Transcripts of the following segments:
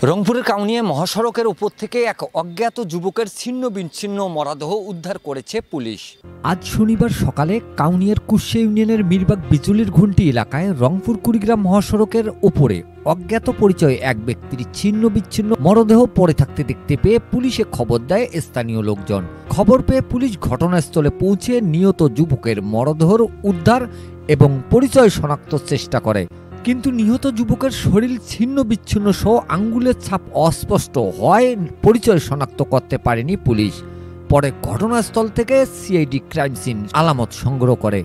রংপুরের কাউনিয়া মহাসড়কের উপর থেকে এক অজ্ঞাত যুবকের ছিন্ন বিচ্ছিন্ন মরদেহ উদ্ধার করেছে পুলিশ। আজ শনিবার সকালে কাউনিয়ার কুশে ইউনিয়নের মিরবাগ বিজুলির ঘুন্টি এলাকায় রংপুর কুড়িগ্রাম মহাসড়কের উপরে অজ্ঞাত পরিচয় এক ব্যক্তির ছিন্ন বিচ্ছিন্ন মরদেহ পড়ে থাকতে দেখতে পেয়ে পুলিশে খবর দেয় স্থানীয় লোকজন। খবর পেয়ে পুলিশ ঘটনাস্থলে পৌঁছে নিহত যুবকের মরদেহর উদ্ধার এবং পরিচয় শনাক্তর চেষ্টা করে, কিন্তু নিহত যুবকের শরীর ছিন্ন বিচ্ছিন্ন সহ আঙ্গুলের ছাপ অস্পষ্ট হওয়ায় পরিচয় শনাক্ত করতে পারেনি পুলিশ। পরে ঘটনাস্থল থেকে সিআইডি ক্রাইম সিন আলামত সংগ্রহ করে।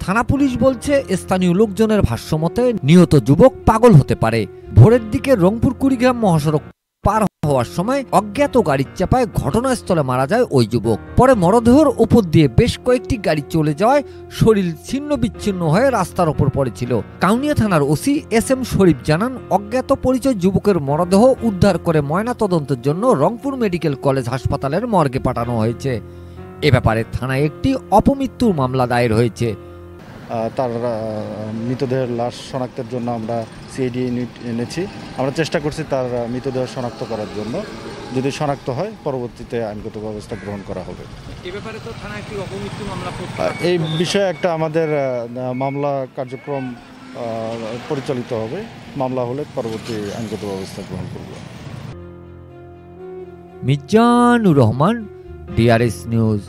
থানা পুলিশ বলছে, স্থানীয় লোকজনের ভাষ্যমতে নিহত যুবক পাগল হতে পারে। ভোরের দিকে রংপুর কুড়িগ্রাম মহাসড়ক পার হওয়ার সময় অজ্ঞাত গাড়ির চাপায় ঘটনাস্থলে মারা যায় ওই যুবক। পরে মরদেহর উপর দিয়ে বেশ কয়েকটি গাড়ি চলে যাওয়ায় শরীর ছিন্ন বিচ্ছিন্ন হয়ে রাস্তার ওপর পড়েছিল। কাউনিয়া থানার ওসি SM শরীফ জানান, অজ্ঞাত পরিচয় যুবকের মরদেহ উদ্ধার করে ময়নাতদন্তের জন্য রংপুর মেডিকেল কলেজ হাসপাতালের মর্গে পাঠানো হয়েছে। এ ব্যাপারে থানায় একটি অপমৃত্যুর মামলা দায়ের হয়েছে। তার মৃতদেহের লাশ শনাক্তের জন্য আমরা সিআইডি ইউনিট এনেছি। আমরা চেষ্টা করছি তার মৃতদেহ শনাক্ত করার জন্য। যদি শনাক্ত হয় পরবর্তীতে আইনগত ব্যবস্থা গ্রহণ করা হবে। এই বিষয়ে একটা আমাদের মামলা কার্যক্রম পরিচালিত হবে। মামলা হলে পরবর্তী আইনগত ব্যবস্থা গ্রহণ করব। Mizanur Rahman, DRS news.